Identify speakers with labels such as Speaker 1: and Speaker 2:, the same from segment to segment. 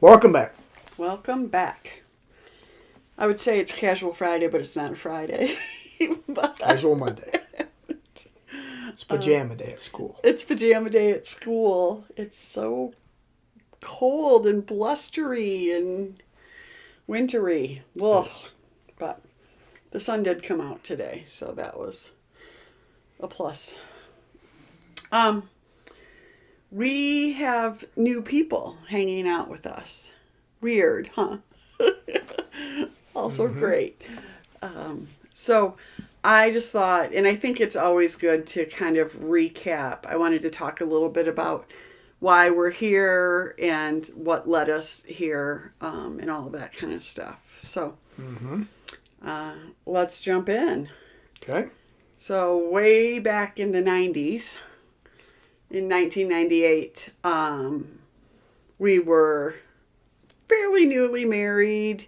Speaker 1: Welcome back.
Speaker 2: Welcome back. I would say it's Casual Friday, but it's not a Friday.
Speaker 1: Casual Monday. It's pajama day at school.
Speaker 2: It's pajama day at school. It's so cold and blustery and wintry. Well, but the sun did come out today, so that was a plus. We have new people hanging out with us. Weird, huh? Also great. So I just thought, and I think it's always good to kind of recap. I wanted to talk a little bit about why we're here and what led us here, and all of that kind of stuff. So let's jump in.
Speaker 1: Okay.
Speaker 2: So way back in the 90s, in 1998, we were fairly newly married.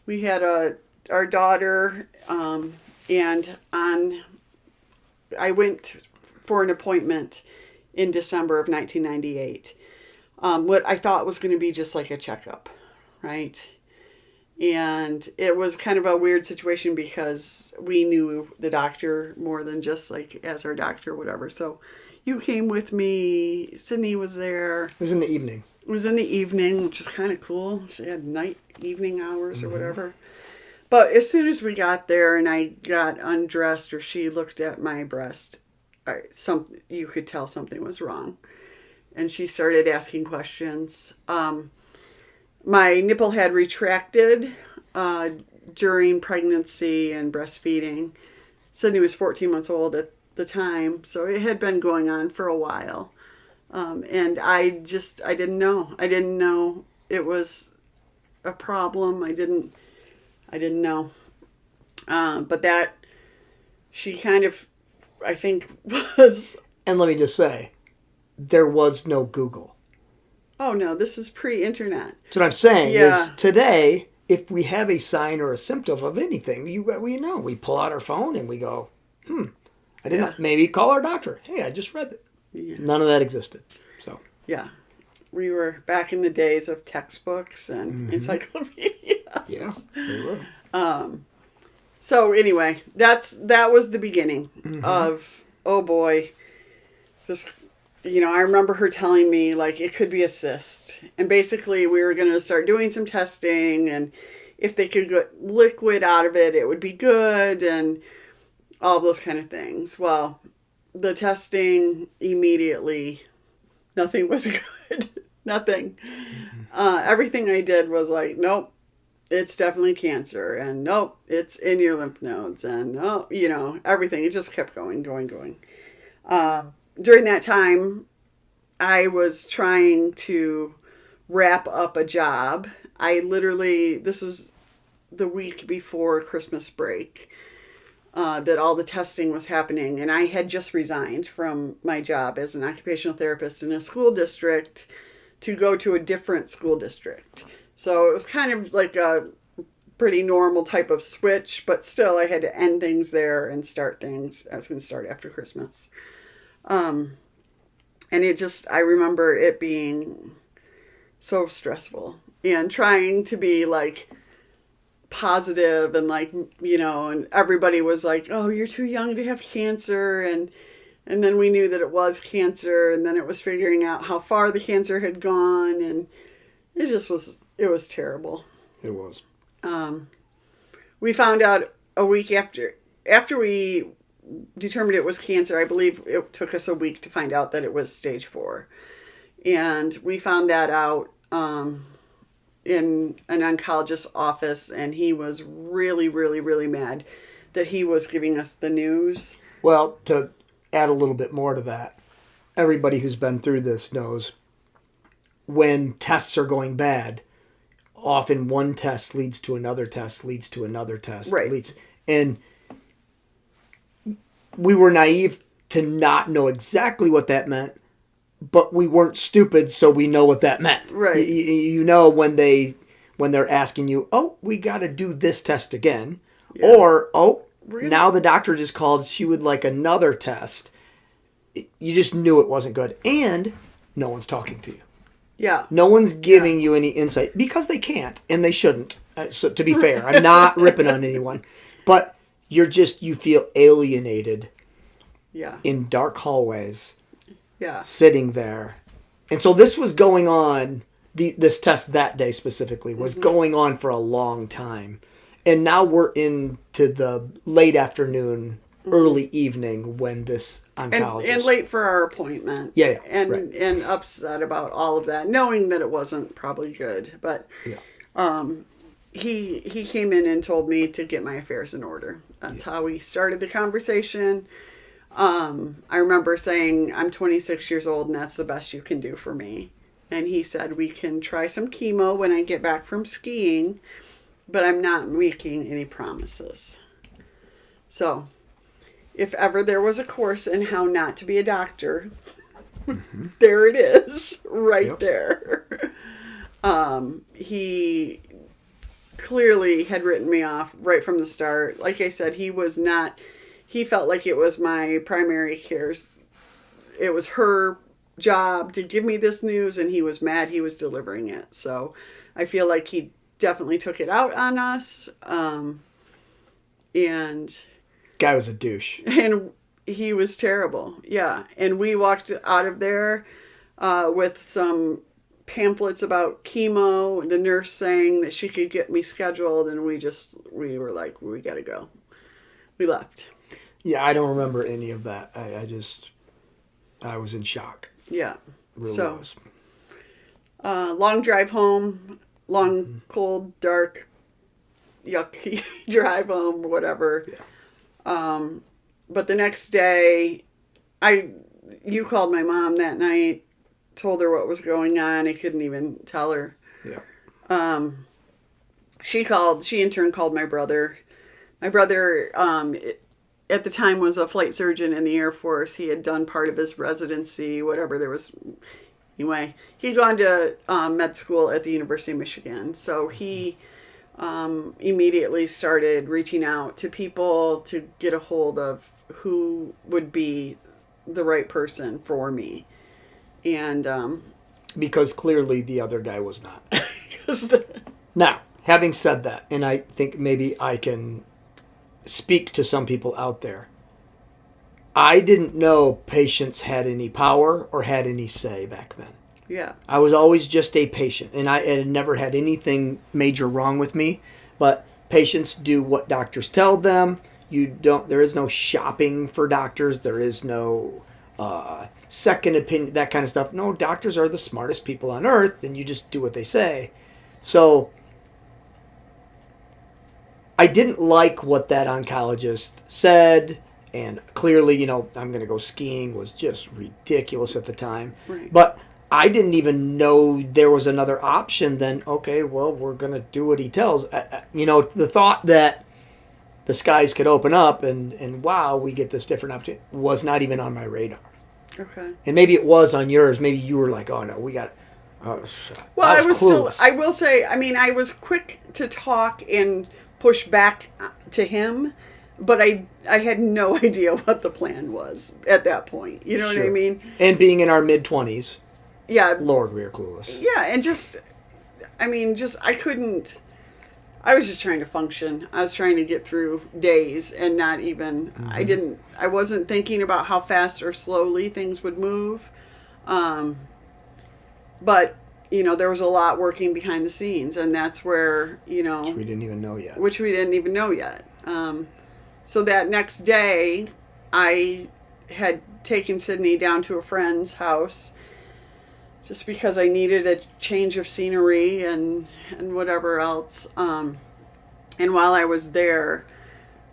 Speaker 2: We had our daughter, and I went for an appointment in December of 1998. What I thought was going to be just like a checkup, right? And it was kind of a weird situation because we knew the doctor more than just like as our doctor or whatever. So you came with me. Sydney was there.
Speaker 1: It was in the evening.
Speaker 2: It was in the evening, which is kind of cool. She had evening hours or whatever. But as soon as we got there and I got undressed or she looked at my breast, you could tell something was wrong. And she started asking questions. My nipple had retracted during pregnancy and breastfeeding. Sydney was 14 months old at the time, so it had been going on for a while. And I didn't know. I didn't know it was a problem. I didn't know. But that, she kind of, I think, was...
Speaker 1: And let me just say, there was no Google.
Speaker 2: Oh, no, this is pre-internet.
Speaker 1: So what I'm saying
Speaker 2: Yeah.
Speaker 1: is today, if we have a sign or a symptom of anything, we know. We pull out our phone and we go, I didn't know. Maybe call our doctor. Hey, I just read that.
Speaker 2: Yeah.
Speaker 1: None of that existed. So
Speaker 2: yeah, we were back in the days of textbooks and encyclopedias.
Speaker 1: Yeah, we were.
Speaker 2: So anyway, that was the beginning of, oh boy, this. I remember her telling me like it could be a cyst, and basically we were going to start doing some testing, and if they could get liquid out of it, it would be good, and all those kind of things. Well, the testing immediately, nothing was good. Nothing. Everything I did was like, nope, it's definitely cancer. And nope, it's in your lymph nodes. And everything. It just kept going. During that time, I was trying to wrap up a job. This was the week before Christmas break. That all the testing was happening, and I had just resigned from my job as an occupational therapist in a school district to go to a different school district. So it was kind of like a pretty normal type of switch, but still I had to end things there and start things. I was going to start after Christmas. And I remember it being so stressful and trying to be like positive and like, and everybody was like, oh, you're too young to have cancer. And then we knew that it was cancer, and then it was figuring out how far the cancer had gone. And it was terrible.
Speaker 1: It was.
Speaker 2: We found out a week after we determined it was cancer. I believe it took us a week to find out that it was stage 4. And we found that out, in an oncologist's office, and he was really, really, really mad that he was giving us the news.
Speaker 1: Well, to add a little bit more to that, everybody who's been through this knows when tests are going bad, often one test leads to another test, leads to another test.
Speaker 2: Right.
Speaker 1: And we were naive to not know exactly what that meant, but we weren't stupid, so we know what that meant.
Speaker 2: Right.
Speaker 1: You know when they're asking you, oh, we got to do this test again, or now the doctor just called, she would like another test. You just knew it wasn't good, and no one's talking to you.
Speaker 2: Yeah.
Speaker 1: No one's giving you any insight because they can't and they shouldn't. So to be fair, I'm not ripping on anyone, but you feel alienated
Speaker 2: Yeah.
Speaker 1: in dark hallways,
Speaker 2: Yeah.
Speaker 1: sitting there. And so this was going on, this test that day specifically was going on for a long time. And now we're into the late afternoon, early evening when this oncologist...
Speaker 2: And late for our appointment.
Speaker 1: Yeah,
Speaker 2: And
Speaker 1: right.
Speaker 2: and upset about all of that, knowing that it wasn't probably good. But he came in and told me to get my affairs in order. That's how we started the conversation. I remember saying, I'm 26 years old and that's the best you can do for me. And he said, we can try some chemo when I get back from skiing, but I'm not making any promises. So, if ever there was a course in how not to be a doctor, there it is, right there. He clearly had written me off right from the start. Like I said, he felt like it was my primary care. It was her job to give me this news, and he was mad he was delivering it. So I feel like he definitely took it out on us. And
Speaker 1: Guy was a douche.
Speaker 2: And he was terrible. Yeah. And we walked out of there with some pamphlets about chemo, the nurse saying that she could get me scheduled, and we were like, we gotta go. We left.
Speaker 1: Yeah, I don't remember any of that. I was in shock.
Speaker 2: Yeah.
Speaker 1: Really
Speaker 2: so
Speaker 1: was.
Speaker 2: Long drive home, long, cold, dark, yucky drive home, whatever.
Speaker 1: Yeah.
Speaker 2: But the next day, you called my mom that night, told her what was going on. I couldn't even tell her.
Speaker 1: Yeah.
Speaker 2: She in turn called my brother. My brother, at the time, was a flight surgeon in the Air Force. He had done part of his residency, whatever there was. Anyway, he'd gone to med school at the University of Michigan. So he immediately started reaching out to people to get a hold of who would be the right person for me. And
Speaker 1: because clearly the other guy was not. Now, having said that, and I think maybe I can speak to some people out there, I didn't know patients had any power or had any say back then.
Speaker 2: Yeah.
Speaker 1: I was always just a patient, and I had never had anything major wrong with me, but patients do what doctors tell them. There is no shopping for doctors. There is no second opinion, that kind of stuff. No, doctors are the smartest people on earth, and you just do what they say. So I didn't like what that oncologist said, and clearly, I'm going to go skiing was just ridiculous at the time.
Speaker 2: Right.
Speaker 1: But I didn't even know there was another option than, okay, well, we're going to do what he tells. The thought that the skies could open up and wow, we get this different opportunity was not even on my radar.
Speaker 2: Okay.
Speaker 1: And maybe it was on yours. Maybe you were like, oh, no, we got it.
Speaker 2: Well, I was
Speaker 1: clueless.
Speaker 2: I will say, I was quick to talk and push back to him, but I had no idea what the plan was at that point. You know what I mean?
Speaker 1: And being in our mid-20s.
Speaker 2: Yeah.
Speaker 1: Lord, we were clueless.
Speaker 2: Yeah, and I couldn't, I was just trying to function. I was trying to get through days and not even, I wasn't thinking about how fast or slowly things would move. But, there was a lot working behind the scenes, and that's where,
Speaker 1: Which we didn't even know yet.
Speaker 2: So that next day, I had taken Sydney down to a friend's house just because I needed a change of scenery and whatever else. And while I was there,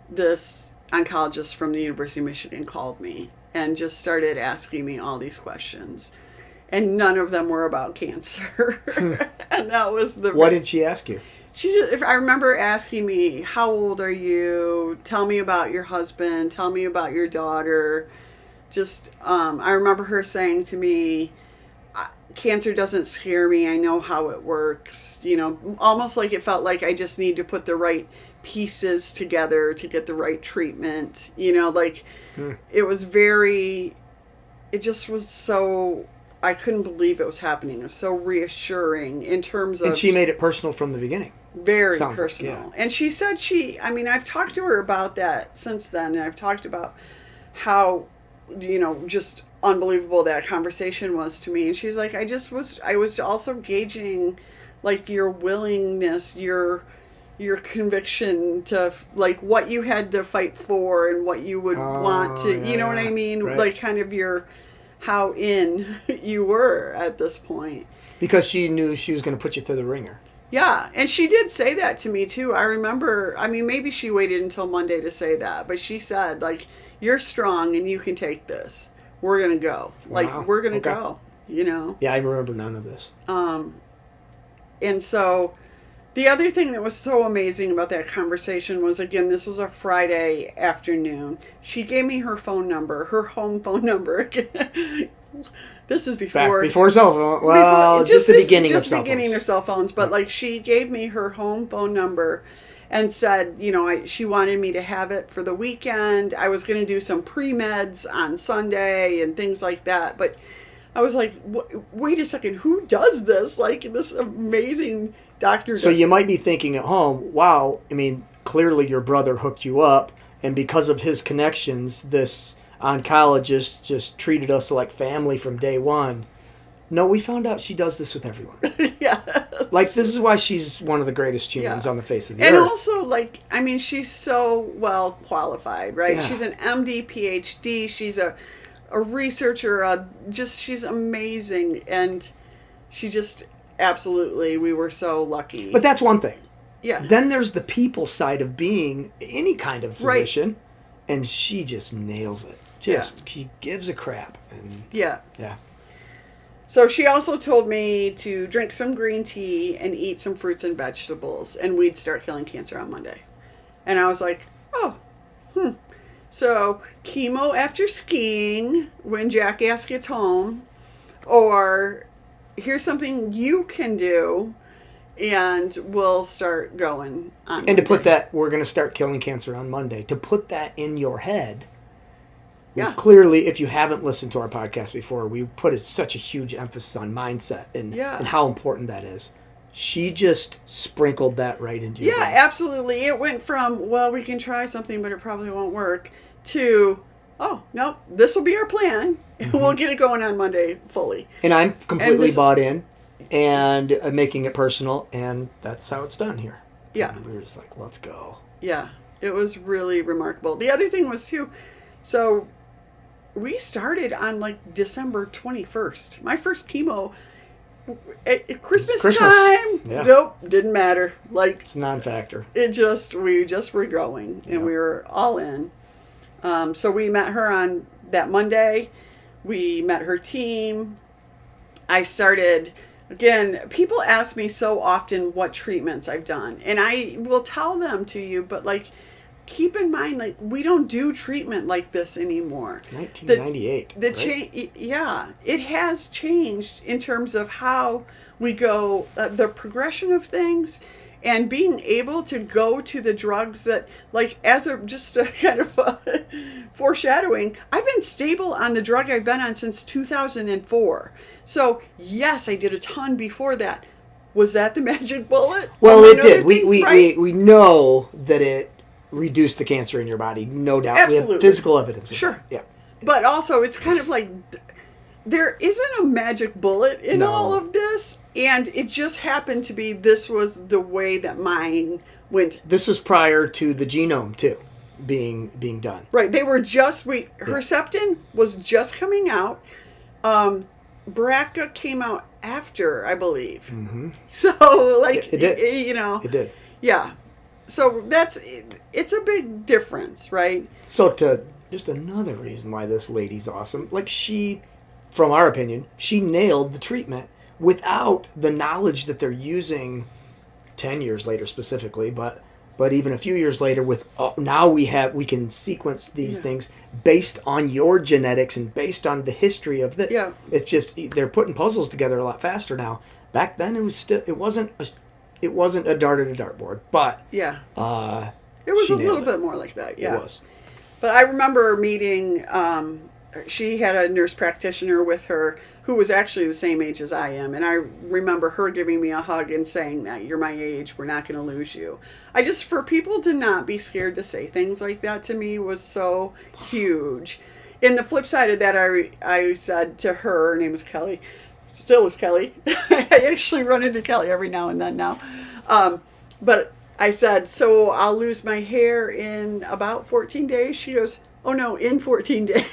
Speaker 2: this oncologist from the University of Michigan called me and just started asking me all these questions. And none of them were about cancer. And that was
Speaker 1: What did she ask you?
Speaker 2: I remember asking me, how old are you? Tell me about your husband. Tell me about your daughter. Just, I remember her saying to me, cancer doesn't scare me. I know how it works. Almost like it felt like I just need to put the right pieces together to get the right treatment. It was it just was so I couldn't believe it was happening. It was so reassuring in terms of...
Speaker 1: And she made it personal from the beginning.
Speaker 2: Very
Speaker 1: Sounds
Speaker 2: personal.
Speaker 1: like, yeah.
Speaker 2: And she said I've talked to her about that since then, and I've talked about how, just unbelievable that conversation was to me. And she's like, I was also gauging, like, your willingness, your conviction to, like, what you had to fight for and what you would want to, you know what I mean?
Speaker 1: Right.
Speaker 2: Like, kind of how in you were at this point.
Speaker 1: Because she knew she was going to put you through the ringer.
Speaker 2: Yeah, and she did say that to me, too. I remember, maybe she waited until Monday to say that, but she said, like, you're strong and you can take this. We're going to go. Like,
Speaker 1: Wow.
Speaker 2: we're going to go,
Speaker 1: Yeah, I remember none of this.
Speaker 2: And so the other thing that was so amazing about that conversation was, again, this was a Friday afternoon. She gave me her phone number, her home phone number. This is
Speaker 1: before cell phone. Well, just the beginning of cell phones.
Speaker 2: Just beginning of cell phones. But, like, she gave me her home phone number and said, she wanted me to have it for the weekend. I was going to do some pre-meds on Sunday and things like that. But I was like, wait a second, who does this? Like, this amazing doctor.
Speaker 1: So you might be thinking at home, wow, clearly your brother hooked you up, and because of his connections, this oncologist just treated us like family from day one. No, we found out she does this with everyone.
Speaker 2: Yeah.
Speaker 1: Like, this is why she's one of the greatest humans on the face of the earth.
Speaker 2: And also, like, she's so well qualified, right?
Speaker 1: Yeah.
Speaker 2: She's an MD, PhD. She's a researcher. She's amazing. And she just, absolutely, we were so lucky.
Speaker 1: But that's one thing.
Speaker 2: Yeah.
Speaker 1: Then there's the people side of being any kind of physician, right. And she just nails it. She gives a crap. And
Speaker 2: yeah.
Speaker 1: Yeah.
Speaker 2: So she also told me to drink some green tea and eat some fruits and vegetables, and we'd start killing cancer on Monday. And I was like, So chemo after skiing when Jackass gets home, or here's something you can do, and we'll start going on Monday.
Speaker 1: And to put that, we're going to start killing cancer on Monday. To put that in your head. We've clearly, if you haven't listened to our podcast before, we put such a huge emphasis on mindset and how important that is. She just sprinkled that right into your brain.
Speaker 2: Absolutely. It went from, well, we can try something, but it probably won't work, to, oh, no, this will be our plan. Mm-hmm. We'll get it going on Monday fully.
Speaker 1: And I'm completely bought in and making it personal, and that's how it's done here.
Speaker 2: Yeah.
Speaker 1: And we were just like, let's go.
Speaker 2: Yeah. It was really remarkable. The other thing was, too, so we started on, like, December 21st. My first chemo at Christmas time.
Speaker 1: Yeah.
Speaker 2: Nope, didn't matter. Like,
Speaker 1: it's a non-factor.
Speaker 2: We just were going, and we were all in. So we met her on that Monday. We met her team. I started, again, people ask me so often what treatments I've done, and I will tell them to you, but, like, keep in mind, like, we don't do treatment like this anymore.
Speaker 1: 1998.
Speaker 2: It has changed in terms of how we go, the progression of things, and being able to go to the drugs that, like, just a kind of foreshadowing, I've been stable on the drug I've been on since 2004. So, yes, I did a ton before that. Was that the magic bullet?
Speaker 1: Well, it did. We know that it reduce the cancer in your body, no doubt.
Speaker 2: Absolutely.
Speaker 1: We have physical evidence of
Speaker 2: sure.
Speaker 1: that. Yeah.
Speaker 2: But also, it's kind of like there isn't a magic bullet in all of this, and it just happened to be this was the way that mine went.
Speaker 1: This was prior to the genome, too, being done.
Speaker 2: Right. They were Herceptin was just coming out. BRCA came out after, I believe. Mm-hmm. So, like,
Speaker 1: it did.
Speaker 2: It
Speaker 1: did.
Speaker 2: Yeah. So it's a big difference, right?
Speaker 1: So just another reason why this lady's awesome. Like, she, from our opinion, she nailed the treatment without the knowledge that they're using 10 years later specifically, but even a few years later with now we can sequence these things based on your genetics and based on the history of the.
Speaker 2: Yeah.
Speaker 1: It's just they're putting puzzles together a lot faster now. Back then it wasn't a dart at a dartboard, but
Speaker 2: it was a little bit more like that. Yeah,
Speaker 1: it was.
Speaker 2: But I remember meeting she had a nurse practitioner with her who was actually the same age as I am. And I remember her giving me a hug and saying that, you're my age, we're not going to lose you. For people to not be scared to say things like that to me was so huge. And the flip side of that, I said to her name was Kelly, still is Kelly. I actually run into Kelly every now and then now. But I said, so I'll lose my hair in about 14 days. She goes, oh no, in 14 days.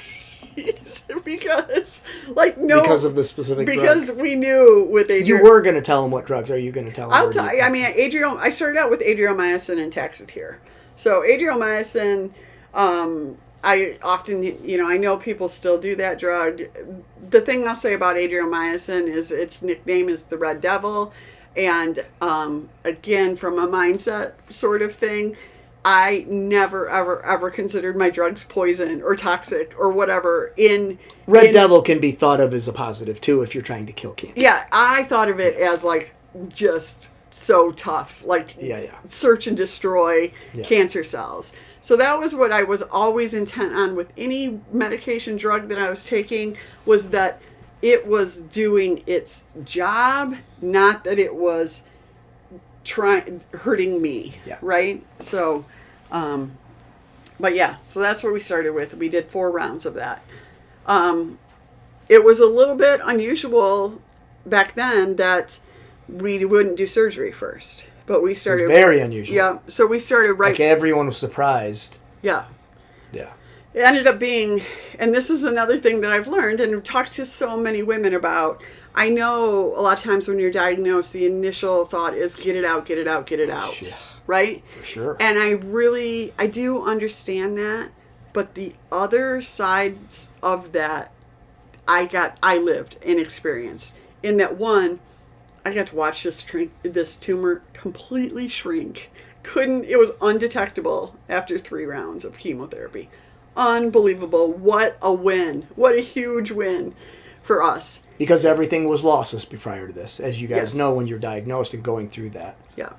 Speaker 2: Because
Speaker 1: because of the specific
Speaker 2: because
Speaker 1: drug.
Speaker 2: we knew with Adrian.
Speaker 1: You were going to tell him what drugs. Are you going to tell him?
Speaker 2: I'll tell you. I mean, I started out with adriamycin and Taxotere. So adriamycin, I often, I know people still do that drug. The thing I'll say about adriamycin is its nickname is the Red Devil. And again, from a mindset sort of thing, I never, ever, ever considered my drugs poison or toxic or whatever.
Speaker 1: Red Devil can be thought of as a positive, too, if you're trying to kill cancer.
Speaker 2: Yeah, I thought of it as, just so tough. Search and destroy cancer cells. So that was what I was always intent on with any medication drug that I was taking, was that it was doing its job, not that it was hurting me, right? So, but yeah, so that's where we started with. We did 4 rounds of that. It was a little bit unusual back then that we wouldn't do surgery first, but we started.
Speaker 1: Very unusual.
Speaker 2: Yeah, so we started right.
Speaker 1: Like everyone was surprised.
Speaker 2: Yeah.
Speaker 1: Yeah.
Speaker 2: It ended up being, and this is another thing that I've learned and talked to so many women about. I know a lot of times when you're diagnosed, the initial thought is get it out, get it out, get it out. Yeah, right?
Speaker 1: For sure.
Speaker 2: And I do understand that. But the other sides of that, I lived and experienced. In that one, I got to watch this tumor completely shrink. It was undetectable after 3 rounds of chemotherapy. Unbelievable. What a win. What a huge win for us.
Speaker 1: Because everything was lossless prior to this, as you guys know when you're diagnosed and going through that.
Speaker 2: Yeah.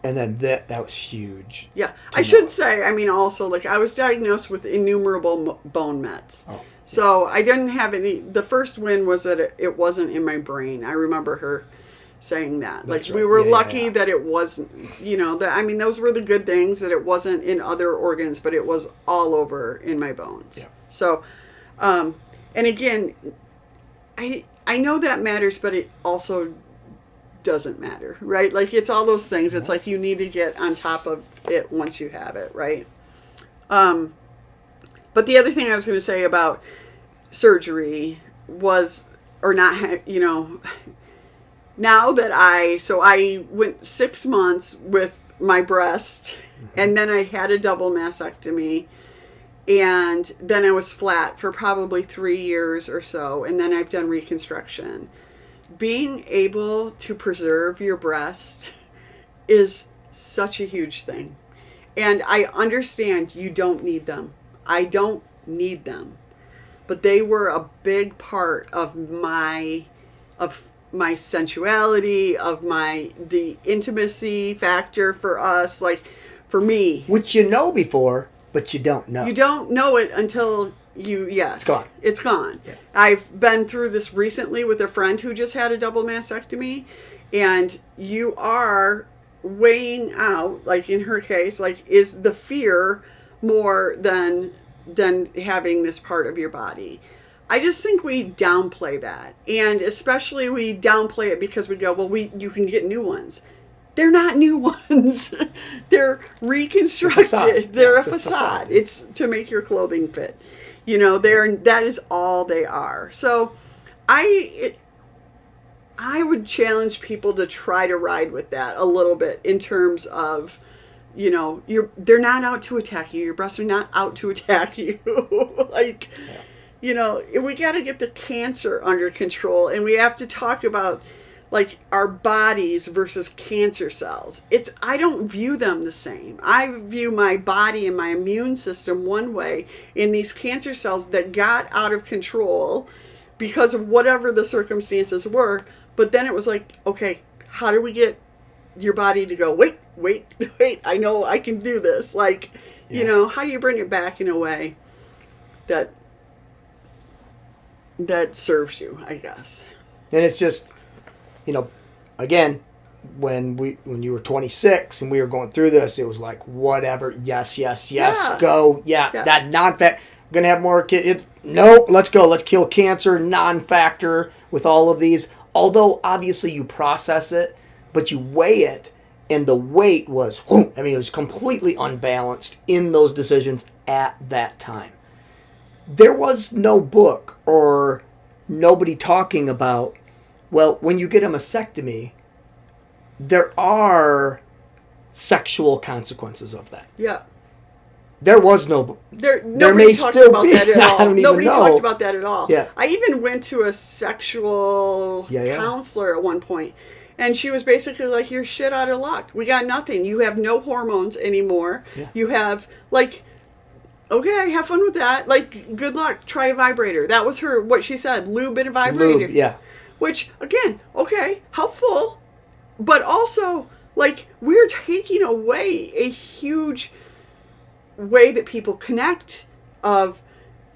Speaker 1: And then that was huge.
Speaker 2: Yeah. I should say, also, I was diagnosed with innumerable bone mets. Oh. So I didn't have any. The first win was that it wasn't in my brain. I remember her saying that.
Speaker 1: That's right.
Speaker 2: We were lucky that it wasn't, those were the good things, that it wasn't in other organs, but it was all over in my bones. Yeah. So, and again, I know that matters, but it also doesn't matter, right? It's all those things. It's you need to get on top of it once you have it, right? But the other thing I was going to say about surgery was, or not, now that I went 6 months with my breast, and then I had a double mastectomy, and then I was flat for probably 3 years or so, and then I've done reconstruction. Being able to preserve your breast is such a huge thing. And I understand you don't need them. I don't need them. But they were a big part of my sensuality, of the intimacy factor for us, for me.
Speaker 1: Which you know before, but you don't know.
Speaker 2: You don't know it until it's gone. It's gone. Yeah. I've been through this recently with a friend who just had a double mastectomy, and you are weighing out, in her case, is the fear more than having this part of your body. I just think we downplay that, and especially we downplay it because we go, well, you can get new ones. They're not new ones. They're reconstructed. They're a facade. It's to make your clothing fit. That is all they are. So I would challenge people to try to ride with that a little bit in terms of, they're not out to attack you. Your breasts are not out to attack you. We got to get the cancer under control, and we have to talk about our bodies versus cancer cells. I don't view them the same. I view my body and my immune system one way, in these cancer cells that got out of control because of whatever the circumstances were. But then it was okay, how do we get your body to go, wait, I know I can do this. How do you bring it back in a way that that serves you, I guess.
Speaker 1: And it's just, again, when you were 26 and we were going through this, it was like, whatever, yes,
Speaker 2: Yeah.
Speaker 1: go, that non-fact, gonna have more kids. Nope, let's go, let's kill cancer, non-factor with all of these. Although obviously you process it, but you weigh it, and the weight was, it was completely unbalanced in those decisions at that time. There was no book or nobody talking about, well, when you get a mastectomy, there are sexual consequences of that.
Speaker 2: Yeah.
Speaker 1: There was no. There
Speaker 2: Nobody
Speaker 1: may
Speaker 2: talked
Speaker 1: still
Speaker 2: about
Speaker 1: be.
Speaker 2: that at all.
Speaker 1: I don't
Speaker 2: Nobody
Speaker 1: even know.
Speaker 2: talked about that at all.
Speaker 1: Yeah.
Speaker 2: I even went to a sexual counselor at one point, and she was basically like, "You're shit out of luck. We got nothing. You have no hormones anymore.
Speaker 1: Yeah.
Speaker 2: You have okay, have fun with that. Like, good luck. Try a vibrator." That was what she said. Lube and a vibrator.
Speaker 1: Lube, yeah.
Speaker 2: Which, again, okay, helpful, but also, we're taking away a huge way that people connect, of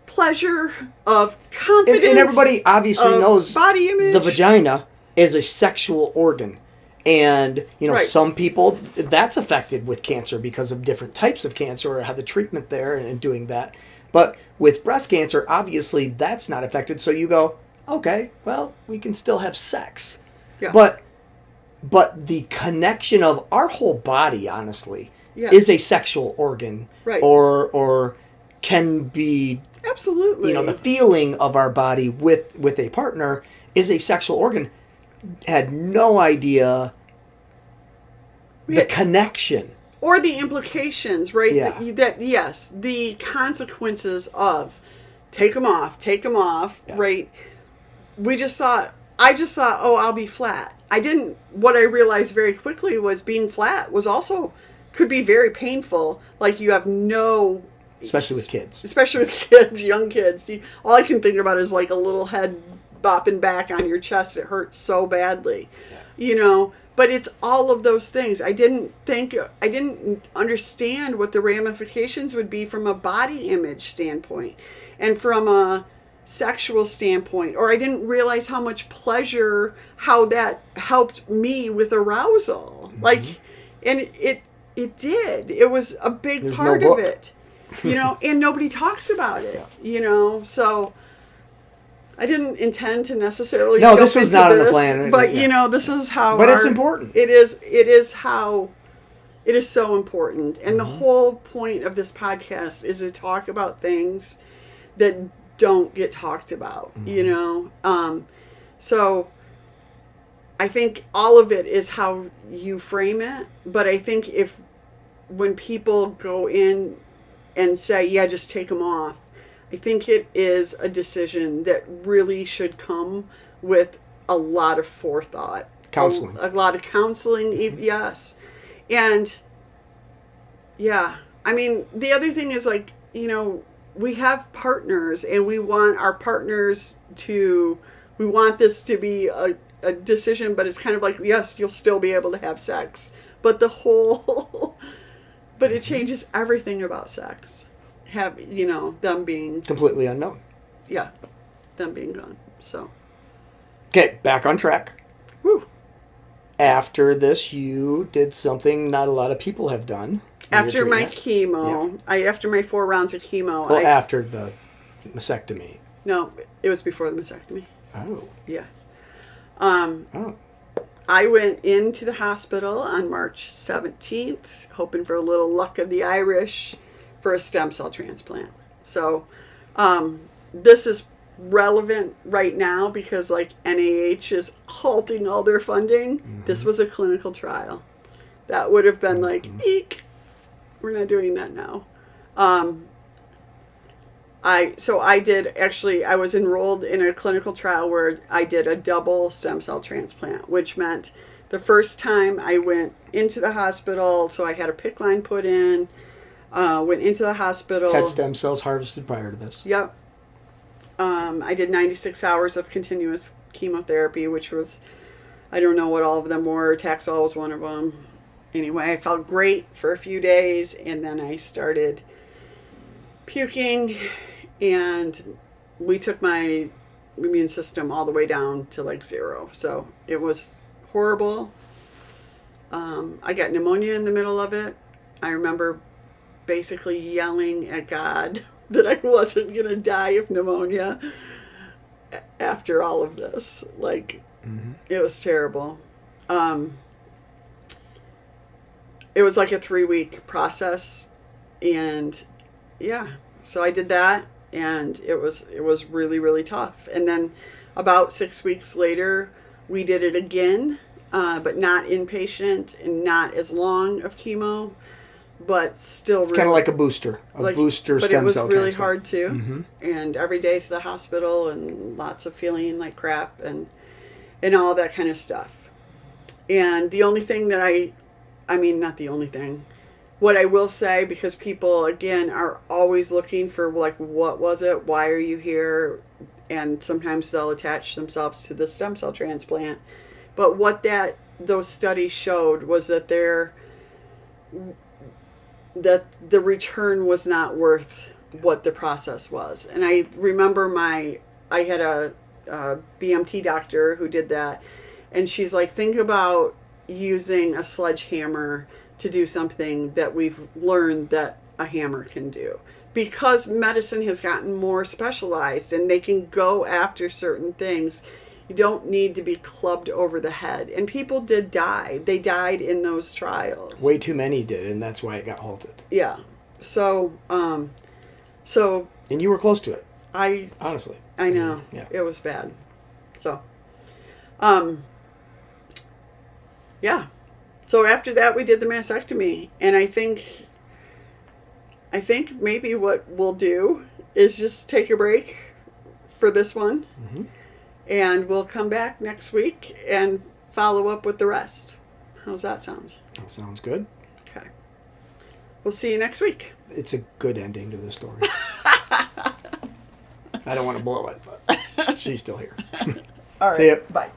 Speaker 2: pleasure, of confidence.
Speaker 1: And everybody obviously knows
Speaker 2: body image.
Speaker 1: The vagina is a sexual organ. And,
Speaker 2: Right.
Speaker 1: some people, that's affected with cancer because of different types of cancer or have the treatment there and doing that. But with breast cancer, obviously that's not affected. So you go, okay, well, we can still have sex.
Speaker 2: Yeah.
Speaker 1: But the connection of our whole body, honestly,
Speaker 2: Yeah.
Speaker 1: is a sexual organ.
Speaker 2: Right.
Speaker 1: Or can be,
Speaker 2: Absolutely.
Speaker 1: the feeling of our body with a partner is a sexual organ. Had no idea the connection.
Speaker 2: Or the implications, right?
Speaker 1: Yeah.
Speaker 2: Yes, the consequences of take them off,
Speaker 1: Yeah.
Speaker 2: right? I just thought, oh, I'll be flat. What I realized very quickly was being flat could be very painful. Like, you have
Speaker 1: Especially with kids.
Speaker 2: Especially with kids, young kids. All I can think about is like a little head bopping back on your chest. It hurts so badly, But it's all of those things. I didn't understand what the ramifications would be from a body image standpoint and from a sexual standpoint, or I didn't realize how much pleasure, how that helped me with arousal.
Speaker 1: Mm-hmm.
Speaker 2: And it did. It was a big
Speaker 1: There's
Speaker 2: part
Speaker 1: no
Speaker 2: of
Speaker 1: book.
Speaker 2: it, and nobody talks about it, So I didn't intend to necessarily.
Speaker 1: No,
Speaker 2: jump
Speaker 1: this was
Speaker 2: into
Speaker 1: not on
Speaker 2: this,
Speaker 1: the plan.
Speaker 2: But
Speaker 1: Yeah.
Speaker 2: this is how.
Speaker 1: But it's important.
Speaker 2: It is how. It is so important, and the
Speaker 1: Mm-hmm.
Speaker 2: whole point of this podcast is to talk about things that don't get talked about.
Speaker 1: Mm-hmm.
Speaker 2: So I think all of it is how you frame it. But I think when people go in and say, "Yeah, just take them off," I think it is a decision that really should come with a lot of forethought.
Speaker 1: Counseling.
Speaker 2: A lot of counseling, yes. And, yeah. I mean, the other thing is, we have partners, and we want our partners we want this to be a decision, but it's kind of like, yes, you'll still be able to have sex. But but it changes everything about sex. Them being
Speaker 1: Completely unknown.
Speaker 2: Yeah, them being gone. So.
Speaker 1: Okay, back on track.
Speaker 2: Whew.
Speaker 1: After this, you did something not a lot of people have done.
Speaker 2: After my chemo, after my 4 rounds of chemo.
Speaker 1: Well, after the mastectomy.
Speaker 2: No, it was before the mastectomy.
Speaker 1: Oh.
Speaker 2: Yeah.
Speaker 1: Oh.
Speaker 2: I went into the hospital on March 17th, hoping for a little luck of the Irish for a stem cell transplant. So, this is relevant right now because NIH is halting all their funding. Mm-hmm. This was a clinical trial. That would have been eek. We're not doing that now. I was enrolled in a clinical trial where I did a double stem cell transplant, which meant the first time I went into the hospital, so I had a PICC line put in, went into the hospital.
Speaker 1: Had stem cells harvested prior to this.
Speaker 2: Yep. I did 96 hours of continuous chemotherapy, which was, I don't know what all of them were. Taxol was one of them. Anyway, I felt great for a few days, and then I started puking, and we took my immune system all the way down to like 0. So it was horrible. I got pneumonia in the middle of it. I remember basically yelling at God that I wasn't going to die of pneumonia after all of this. Like, it was terrible. It was like a 3-week process. And yeah, so I did that, and it was really, really tough. And then about 6 weeks later, we did it again, but not inpatient and not as long of chemo, but still
Speaker 1: It's kind of like a booster, booster
Speaker 2: but
Speaker 1: stem
Speaker 2: it was
Speaker 1: cell
Speaker 2: really
Speaker 1: transplant.
Speaker 2: hard too, and every day to the hospital and lots of feeling like crap and all that kind of stuff. And the only thing that I mean, not the only thing, what I will say, because people again are always looking for like, what was it? Why are you here? And sometimes they'll attach themselves to the stem cell transplant. But what those studies showed was that the return was not worth what the process was. And I remember I had a BMT doctor who did that, and she's like, think about using a sledgehammer to do something that we've learned that a hammer can do. Because medicine has gotten more specialized and they can go after certain things, you don't need to be clubbed over the head. And people did die. They died in those trials.
Speaker 1: Way too many did, and that's why it got halted.
Speaker 2: Yeah. So,
Speaker 1: and you were close to it. Honestly.
Speaker 2: I know.
Speaker 1: Yeah.
Speaker 2: It was bad. So, yeah. So after that, we did the mastectomy, and I think maybe what we'll do is just take a break for this one, and we'll come back next week and follow up with the rest. How's that sound?
Speaker 1: That sounds good.
Speaker 2: Okay. We'll see you next week.
Speaker 1: It's a good ending to the story. I don't want to blow it, but she's still here.
Speaker 2: All right.
Speaker 1: See ya.
Speaker 2: Bye.